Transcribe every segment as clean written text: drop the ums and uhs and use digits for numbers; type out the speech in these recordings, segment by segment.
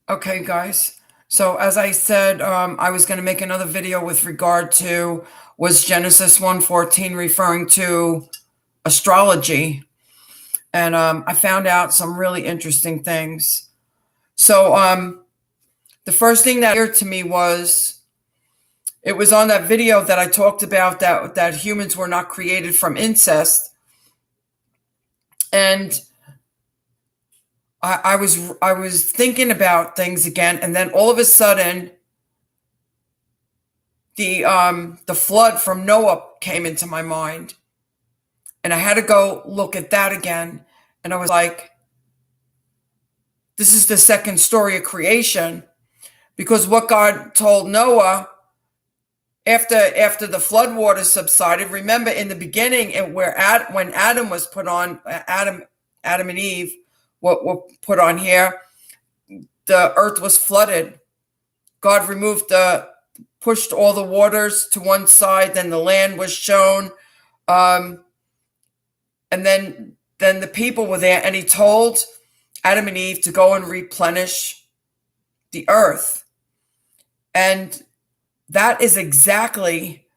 Okay, guys. So as I said, I was going to make another video with regard to was Genesis 1:14 referring to astrology, and I found out some really interesting things. So the first thing that appeared to me was it was on that video that I talked about that humans were not created from incest, and I was thinking about things again, and then all of a sudden the flood from Noah came into my mind, and I had to go look at that again, and I was like, this is the second story of creation, because what God told Noah after the flood waters subsided. Remember, in the beginning, when Adam was put on, Adam and Eve were put on here, the earth was flooded. God pushed all the waters to one side, then the land was shown. And then the people were there, and he told Adam and Eve to go and replenish the earth. And that is exactly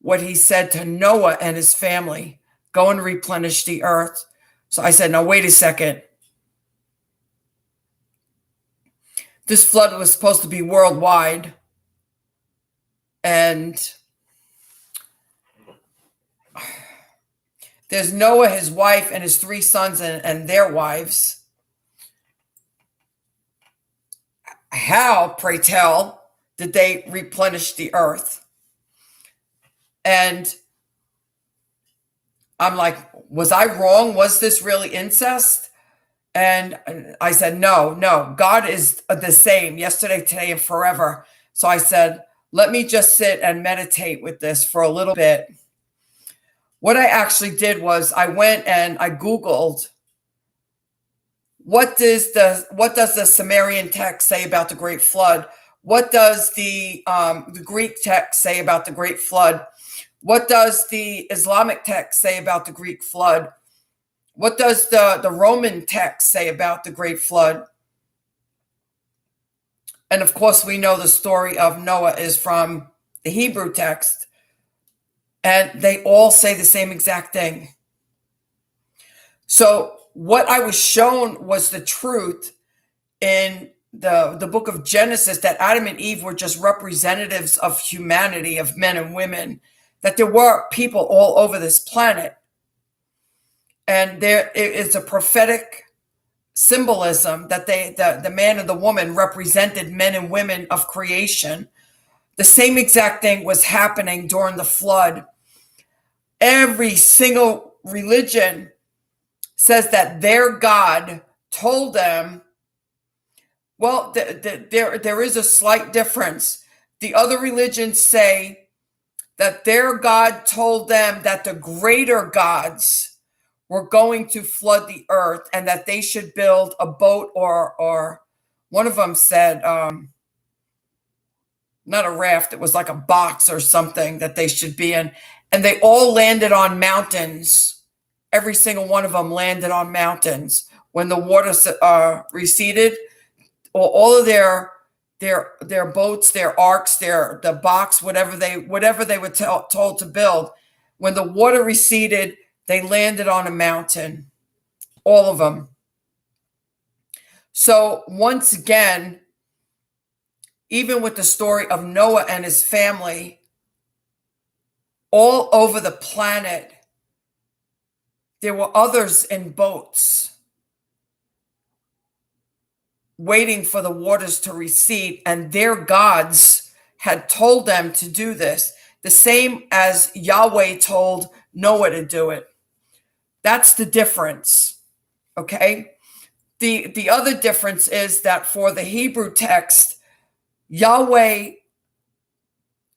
what he said to Noah and his family. Go and replenish the earth. So I said, now wait a second. This flood was supposed to be worldwide. And there's Noah, his wife, and his three sons and their wives. How, pray tell, did they replenish the earth? And I'm like, was I wrong? Was this really incest? And I said, no, God is the same yesterday, today, and forever. So I said, let me just sit and meditate with this for a little bit. What I actually did was I went and I Googled what does the Sumerian text say about the Great Flood? What does the Greek text say about the Great Flood? What does the Islamic text say about the Greek Flood? What does the Roman text say about the Great Flood? And of course, we know the story of Noah is from the Hebrew text. And they all say the same exact thing. So what I was shown was the truth in the book of Genesis, that Adam and Eve were just representatives of humanity, of men and women, that there were people all over this planet. And there is a prophetic symbolism that the man and the woman represented men and women of creation. The same exact thing was happening during the flood. Every single religion says that their God told them. Well, there is a slight difference. The other religions say that their God told them that the greater gods were going to flood the earth, and that they should build a boat, or one of them said, not a raft, it was like a box or something that they should be in. And they all landed on mountains. Every single one of them landed on mountains. When the water receded, all of their boats, their arks, the box, whatever they were told to build, when the water receded, they landed on a mountain. All of them. So once again, even with the story of Noah and his family, all over the planet, there were others in boats waiting for the waters to recede, and their gods had told them to do this, the same as Yahweh told Noah to do it. That's the difference, okay? The other difference is that for the Hebrew text, Yahweh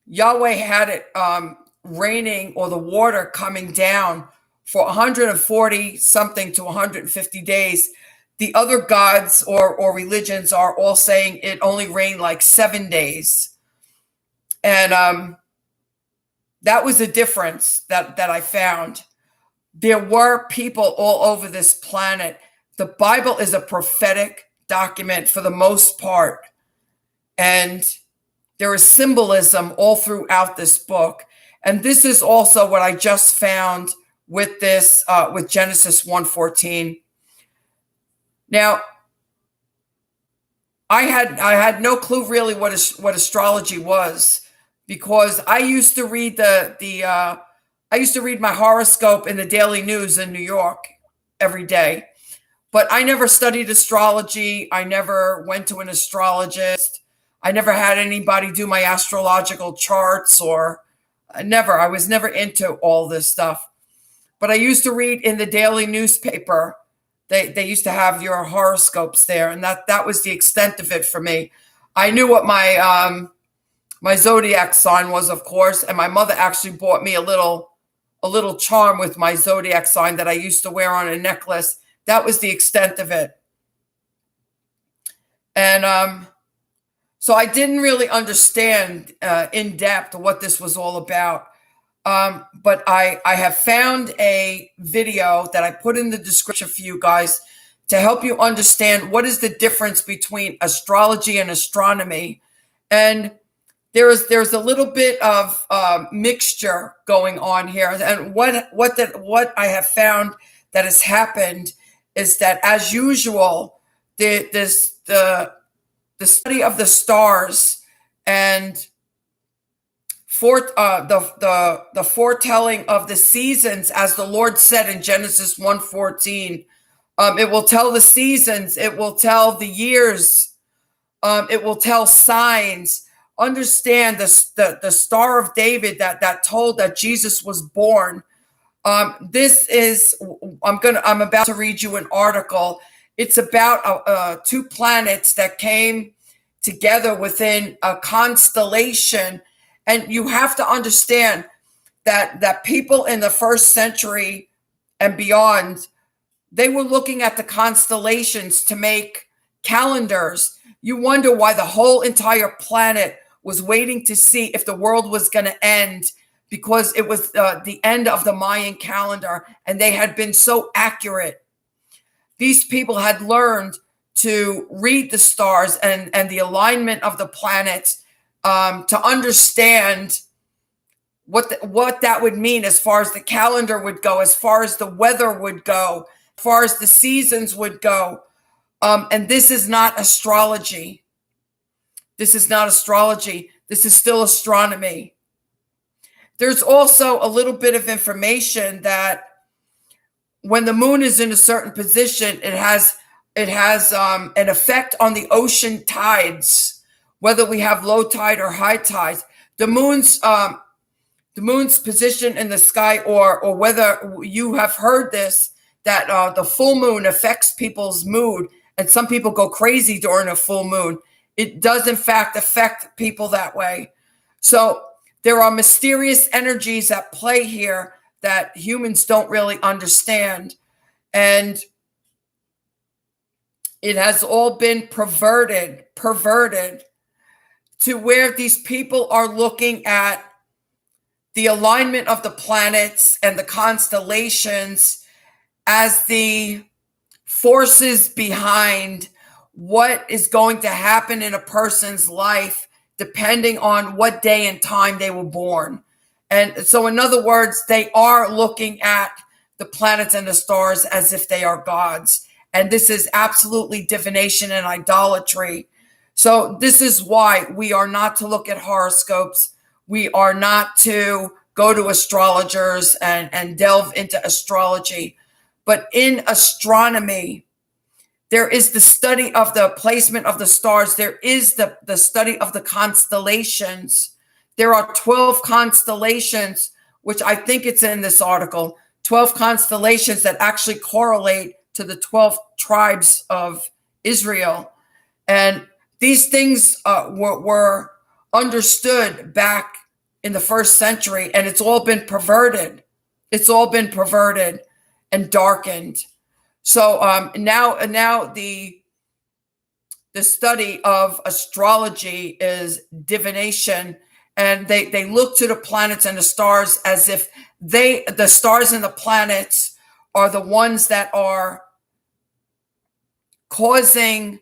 had it raining, or the water coming down, for 140 something to 150 days. The other gods or religions are all saying it only rained like 7 days. And that was a difference that I found. There were people all over this planet. The Bible is a prophetic document for the most part. And there is symbolism all throughout this book. And this is also what I just found with this, with Genesis 1:14. Now, I had no clue really what astrology was, because I used to read I used to read my horoscope in the Daily News in New York every day, but I never studied astrology. I never went to an astrologist. I never had anybody do my astrological charts, or never. I was never into all this stuff. But I used to read in the daily newspaper. They used to have your horoscopes there, and that was the extent of it for me. I knew what my zodiac sign was, of course, and my mother actually bought me a little charm with my zodiac sign that I used to wear on a necklace. That was the extent of it. And so I didn't really understand in depth what this was all about. But I have found a video that I put in the description for you guys to help you understand what is the difference between astrology and astronomy. And there's a little bit of mixture going on here. And what I have found that has happened is that, as usual, the study of the stars and the foretelling of the seasons, as the Lord said in Genesis 1:14, it will tell the seasons, it will tell the years, it will tell signs. Understand the Star of David that told that Jesus was born. This is I'm about to read you an article. It's about two planets that came together within a constellation. And you have to understand that people in the first century and beyond, they were looking at the constellations to make calendars. You wonder why the whole entire planet was waiting to see if the world was going to end, because it was the end of the Mayan calendar, and they had been so accurate. These people had learned to read the stars and the alignment of the planets, to understand what that would mean as far as the calendar would go, as far as the weather would go, as far as the seasons would go. And this is not astrology. This is not astrology. This is still astronomy. There's also a little bit of information that when the moon is in a certain position, it has an effect on the ocean tides, whether we have low tide or high tides. The moon's position in the sky, or whether you have heard this, that the full moon affects people's mood, and some people go crazy during a full moon. It does, in fact, affect people that way. So there are mysterious energies at play here that humans don't really understand. And it has all been perverted to where these people are looking at the alignment of the planets and the constellations as the forces behind what is going to happen in a person's life, depending on what day and time they were born. And so, in other words, they are looking at the planets and the stars as if they are gods. And this is absolutely divination and idolatry. So this is why we are not to look at horoscopes. We are not to go to astrologers and delve into astrology. But in astronomy, there is the study of the placement of the stars. There is the study of the constellations. There are 12 constellations, which I think it's in this article, 12 constellations that actually correlate to the 12 tribes of Israel. And these things were understood back in the first century, and it's all been perverted. It's all been perverted and darkened. So now the study of astrology is divination, and they look to the planets and the stars as if the stars and the planets are the ones that are causing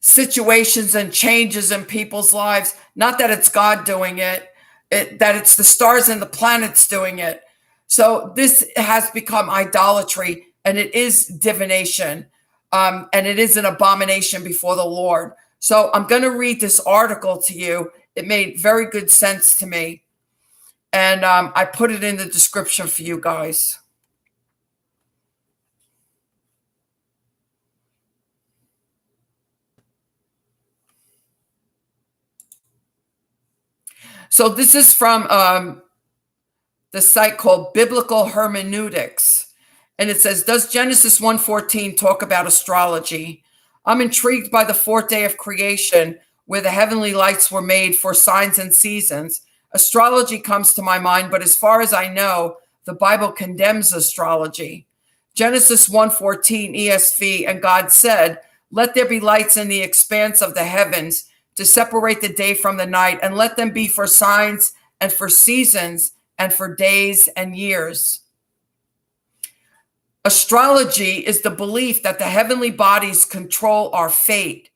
situations and changes in people's lives. Not that it's God doing it, that it's the stars and the planets doing it. So this has become idolatry, and it is divination, and it is an abomination before the Lord. So I'm going to read this article to you. It made very good sense to me, and I put it in the description for you guys. So this is from the site called Biblical Hermeneutics. And it says, does Genesis 1:14 talk about astrology? I'm intrigued by the fourth day of creation, where the heavenly lights were made for signs and seasons. Astrology comes to my mind, but as far as I know, the Bible condemns astrology. Genesis 1:14 ESV, and God said, let there be lights in the expanse of the heavens to separate the day from the night, and let them be for signs and for seasons and for days and years. Astrology is the belief that the heavenly bodies control our fate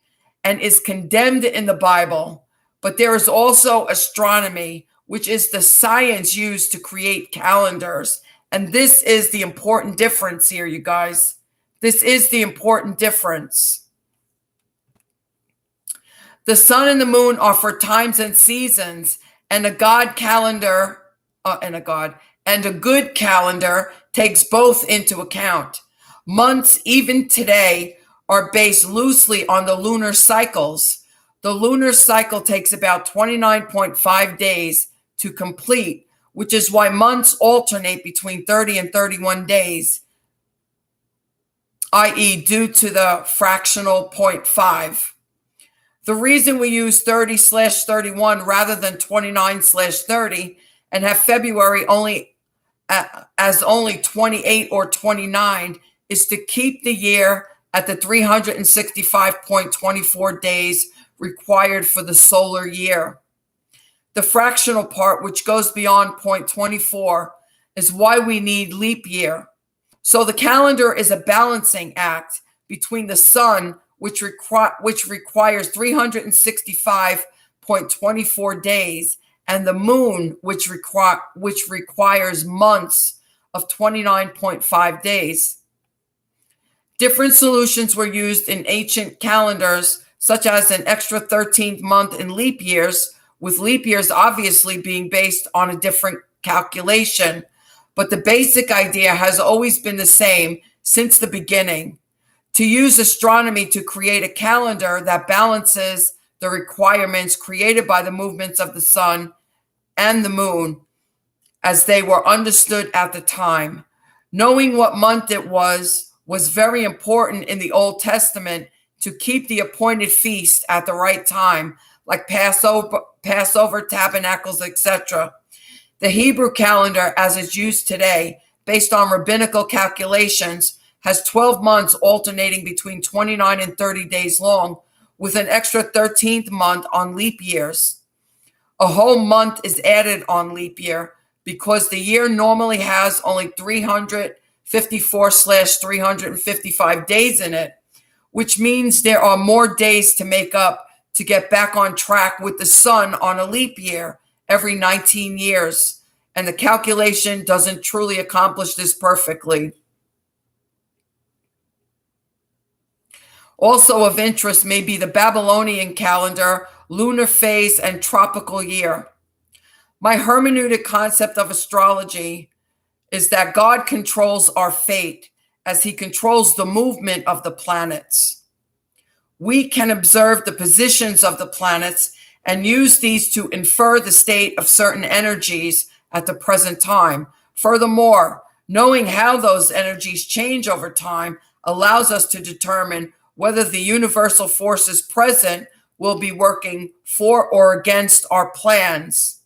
and is condemned in the Bible. But there is also astronomy, which is the science used to create calendars. And this is the important difference here, you guys. This is the important difference. The sun and the moon are for times and seasons, and a good calendar takes both into account. Months, even today, are based loosely on the lunar cycles. The lunar cycle takes about 29.5 days to complete, which is why months alternate between 30 and 31 days, i.e., due to the fractional 0.5. The reason we use 30/31 rather than 29/30 and have February only 28 or 29 is to keep the year at the 365.24 days required for the solar year. The fractional part, which goes beyond 0.24, is why we need leap year. So the calendar is a balancing act between the sun, which requires 365.24 days, and the moon, which requires months of 29.5 days. Different solutions were used in ancient calendars, such as an extra 13th month in leap years, with leap years obviously being based on a different calculation. But the basic idea has always been the same since the beginning: to use astronomy to create a calendar that balances the requirements created by the movements of the sun and the moon as they were understood at the time. Knowing what month it was very important in the Old Testament to keep the appointed feast at the right time, like Passover, Tabernacles, etc. The Hebrew calendar, as it's used today, based on rabbinical calculations, has 12 months alternating between 29 and 30 days long, with an extra 13th month on leap years. A whole month is added on leap year because the year normally has only 354/355 days in it, which means there are more days to make up to get back on track with the sun on a leap year every 19 years. And the calculation doesn't truly accomplish this perfectly. Also of interest may be the Babylonian calendar, lunar phase, and tropical year. My hermeneutic concept of astrology is that God controls our fate as he controls the movement of the planets. We can observe the positions of the planets and use these to infer the state of certain energies at the present time. Furthermore, knowing how those energies change over time allows us to determine whether the universal forces present will be working for or against our plans.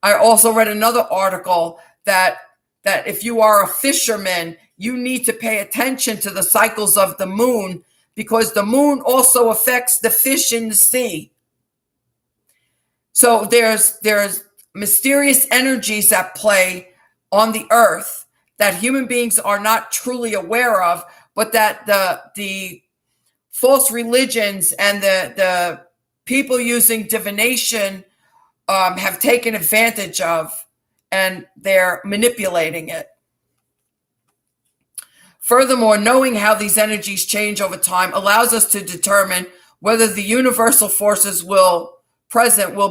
I also read another article that if you are a fisherman, you need to pay attention to the cycles of the moon, because the moon also affects the fish in the sea. So there's mysterious energies at play on the earth that human beings are not truly aware of, but that the false religions and the people using divination have taken advantage of, and they're manipulating it. Furthermore, knowing how these energies change over time allows us to determine whether the universal forces will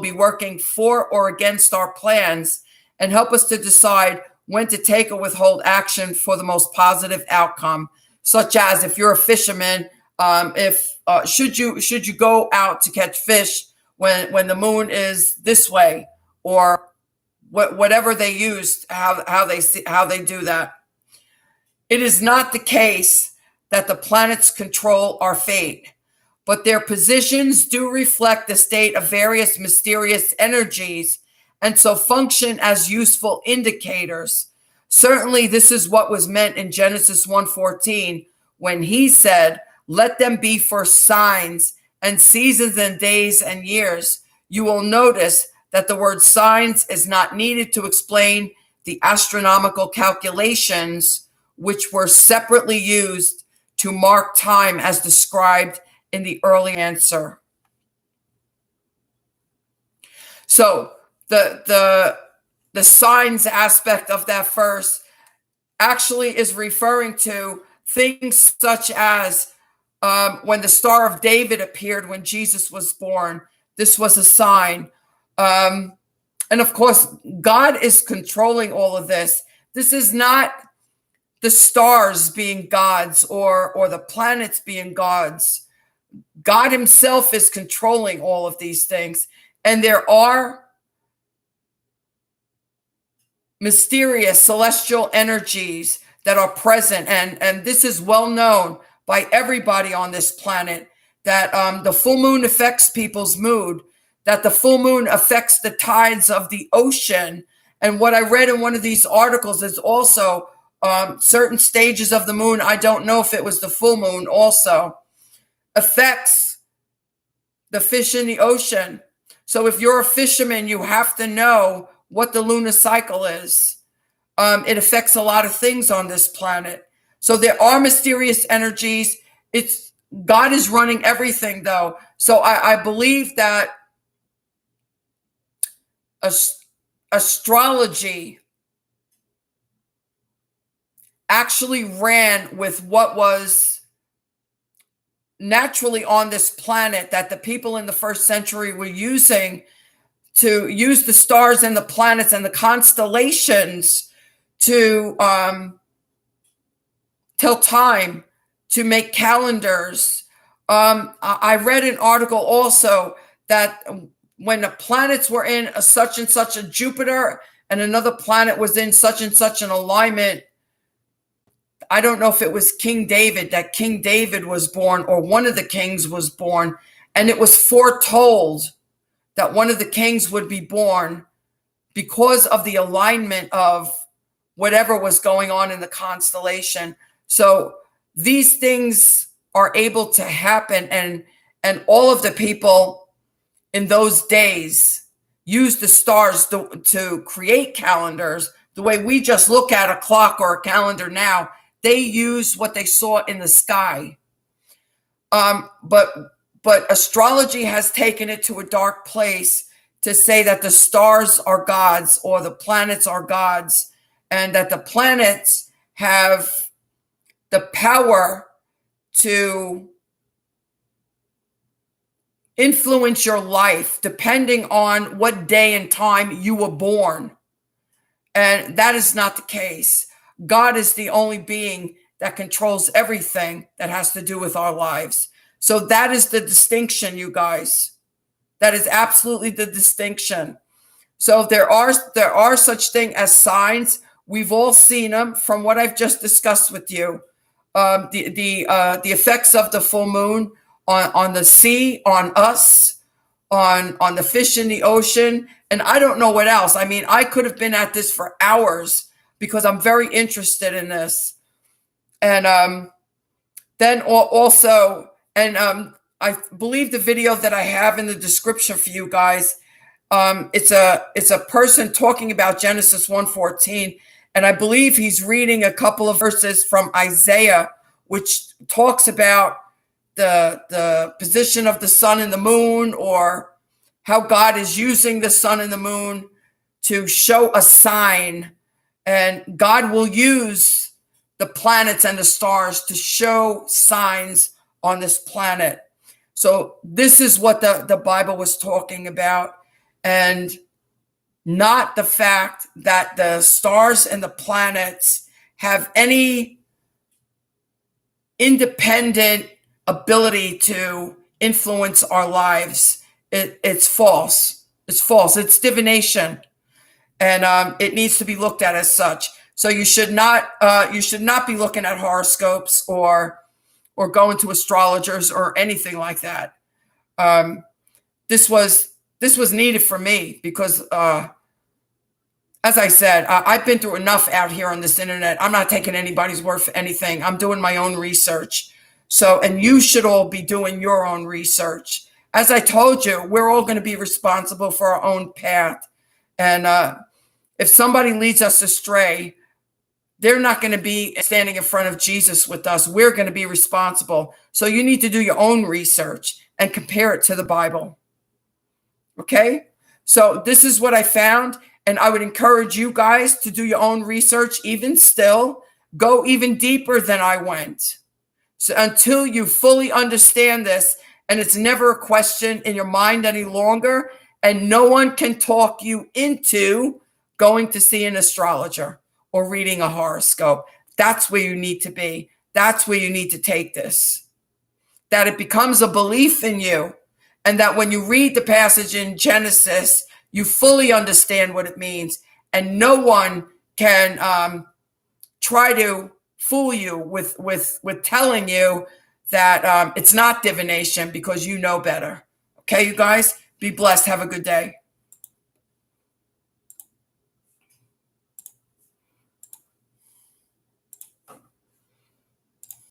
be working for or against our plans, and help us to decide when to take or withhold action for the most positive outcome. Such as, if you're a fisherman, should you go out to catch fish when the moon is this way, or whatever they use, how they do that. It is not the case that the planets control our fate, but their positions do reflect the state of various mysterious energies, and so function as useful indicators. Certainly, this is what was meant in Genesis 1:14, when he said, "Let them be for signs and seasons and days and years." You will notice that the word signs is not needed to explain the astronomical calculations, which were separately used to mark time as described in the early answer. So the signs aspect of that verse actually is referring to things such as when the Star of David appeared when Jesus was born. This was a sign. And of course, God is controlling all of this. This is not the stars being gods or the planets being gods. God himself is controlling all of these things. And there are mysterious celestial energies that are present. And this is well known by everybody on this planet, that the full moon affects people's mood, that the full moon affects the tides of the ocean. And what I read in one of these articles is also certain stages of the moon, I don't know if it was the full moon, also affects the fish in the ocean. So if you're a fisherman, you have to know what the lunar cycle is. It affects a lot of things on this planet. So there are mysterious energies. God is running everything, though. So I believe that astrology actually ran with what was naturally on this planet, that the people in the first century were using to use the stars and the planets and the constellations to tell time, to make calendars. I read an article also that when the planets were in a such and such a Jupiter and another planet was in such and such an alignment, I don't know if it was King David, that King David was born, or one of the kings was born, and it was foretold that one of the kings would be born because of the alignment of whatever was going on in the constellation. So these things are able to happen, and all of the people in those days used the stars to create calendars. The way we just look at a clock or a calendar now, they used what they saw in the sky. But astrology has taken it to a dark place to say that the stars are gods or the planets are gods, and that the planets have the power to influence your life depending on what day and time you were born. And that is not the case. God is the only being that controls everything that has to do with our lives. So that is the distinction, you guys. That is absolutely the distinction. So there are such thing as signs. We've all seen them from what I've just discussed with you. The effects of the full moon on the sea, on us, on the fish in the ocean, and I don't know what else. I mean, I could have been at this for hours because I'm very interested in this. And then also, I believe the video that I have in the description for you guys, it's a person talking about Genesis 1:14, and I believe he's reading a couple of verses from Isaiah, which talks about the position of the sun and the moon, or how God is using the sun and the moon to show a sign. And God will use the planets and the stars to show signs on this planet. So this is what the Bible was talking about, and not the fact that the stars and the planets have any independent ability to influence our lives. It's false. It's false. It's divination, and it needs to be looked at as such. So you should not be looking at horoscopes or going to astrologers or anything like that. This was needed for me because, as I said, I've been through enough out here on this internet. I'm not taking anybody's word for anything. I'm doing my own research. So, and you should all be doing your own research. As I told you, we're all going to be responsible for our own path. And if somebody leads us astray, they're not going to be standing in front of Jesus with us. We're going to be responsible. So you need to do your own research and compare it to the Bible. Okay? So this is what I found. And I would encourage you guys to do your own research. Even still, go even deeper than I went. So until you fully understand this, and it's never a question in your mind any longer, and no one can talk you into going to see an astrologer or reading a horoscope. That's where you need to be. That's where you need to take this. That it becomes a belief in you, and that when you read the passage in Genesis, you fully understand what it means, and no one can try to fool you with telling you that it's not divination, because you know better. Okay, you guys, be blessed. Have a good day.